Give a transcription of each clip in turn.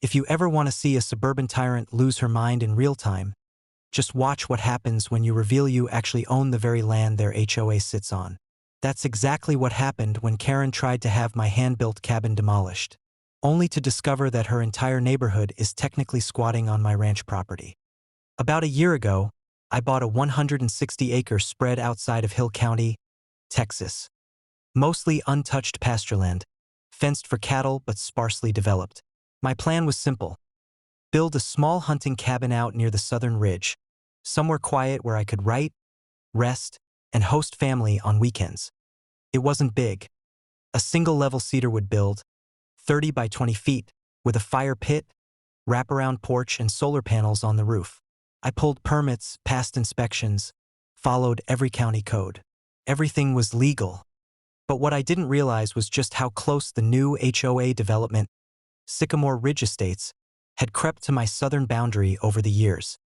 If you ever want to see a suburban tyrant lose her mind in real time, just watch what happens when you reveal you actually own the very land their HOA sits on. That's exactly what happened when Karen tried to have my hand-built cabin demolished, only to discover that her entire neighborhood is technically squatting on my ranch property. About a year ago, I bought a 160-acre spread outside of Hill County, Texas. Mostly untouched pastureland, fenced for cattle but sparsely developed. My plan was simple. Build a small hunting cabin out near the southern ridge, somewhere quiet where I could write, rest, and host family on weekends. It wasn't big. A single-level cedar wood build, 30 by 20 feet, with a fire pit, wraparound porch, and solar panels on the roof. I pulled permits, passed inspections, followed every county code. Everything was legal. But what I didn't realize was just how close the new HOA development, Sycamore Ridge Estates, had crept to my southern boundary over the years.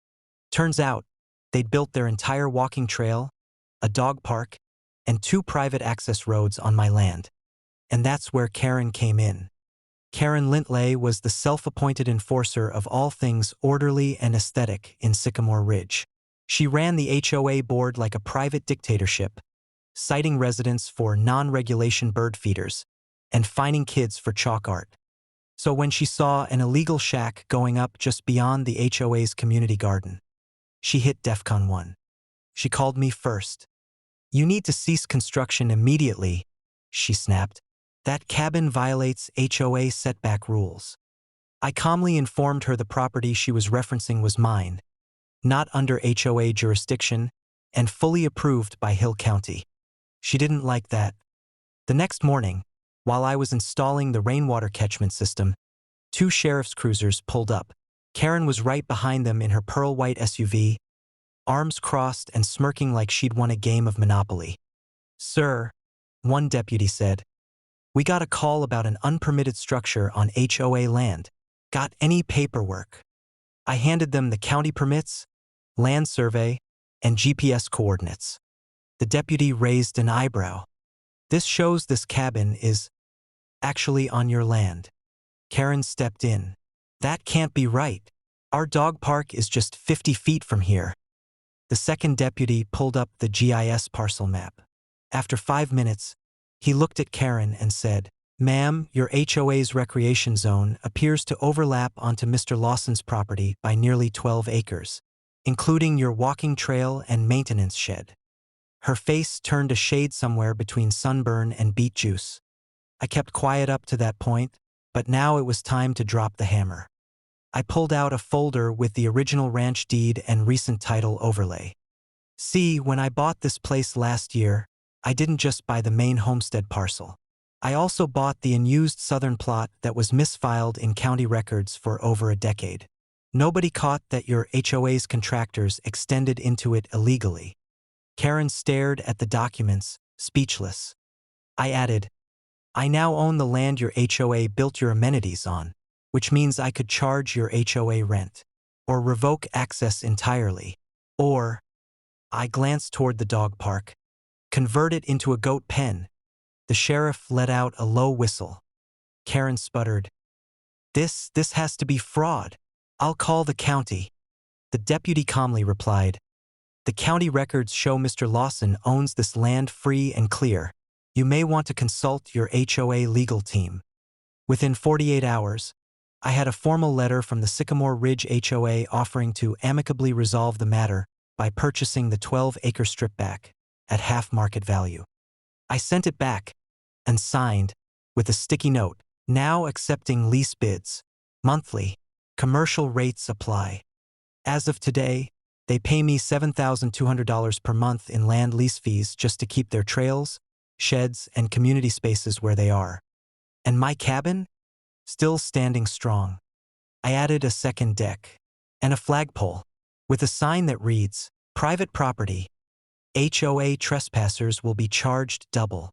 Turns out, they'd built their entire walking trail, a dog park, and 2 private access roads on my land. And that's where Karen came in. Karen Lintley was the self-appointed enforcer of all things orderly and aesthetic in Sycamore Ridge. She ran the HOA board like a private dictatorship, citing residents for non-regulation bird feeders and fining kids for chalk art. So when she saw an illegal shack going up just beyond the HOA's community garden, she hit DEFCON 1. She called me first. "You need to cease construction immediately," she snapped. "That cabin violates HOA setback rules." I calmly informed her the property she was referencing was mine, not under HOA jurisdiction, and fully approved by Hill County. She didn't like that. The next morning, while I was installing the rainwater catchment system, 2 sheriff's cruisers pulled up. Karen was right behind them in her pearl-white SUV, arms crossed and smirking like she'd won a game of Monopoly. "Sir," one deputy said, "we got a call about an unpermitted structure on HOA land. Got any paperwork?" I handed them the county permits, land survey, and GPS coordinates. The deputy raised an eyebrow. "This shows this cabin is actually on your land." Karen stepped in. "That can't be right. Our dog park is just 50 feet from here." The second deputy pulled up the GIS parcel map. After 5 minutes, he looked at Karen and said, "Ma'am, your HOA's recreation zone appears to overlap onto Mr. Lawson's property by nearly 12 acres, including your walking trail and maintenance shed." Her face turned a shade somewhere between sunburn and beet juice. I kept quiet up to that point, but now it was time to drop the hammer. I pulled out a folder with the original ranch deed and recent title overlay. "See, when I bought this place last year, I didn't just buy the main homestead parcel. I also bought the unused southern plot that was misfiled in county records for over a decade. Nobody caught that your HOA's contractors extended into it illegally." Karen stared at the documents, speechless. I added, "I now own the land your HOA built your amenities on, which means I could charge your HOA rent, or revoke access entirely, or," I glanced toward the dog park, "convert it into a goat pen." The sheriff let out a low whistle. Karen sputtered, This has to be fraud. I'll call the county." The deputy calmly replied, "The county records show Mr. Lawson owns this land free and clear. You may want to consult your HOA legal team." Within 48 hours, I had a formal letter from the Sycamore Ridge HOA offering to amicably resolve the matter by purchasing the 12-acre strip back at half market value. I sent it back and signed with a sticky note, "Now accepting lease bids. Monthly. Commercial rates apply." As of today, they pay me $7,200 per month in land lease fees just to keep their trails, sheds, and community spaces where they are. And my cabin? Still standing strong. I added a second deck and a flagpole with a sign that reads, "Private property. HOA trespassers will be charged double."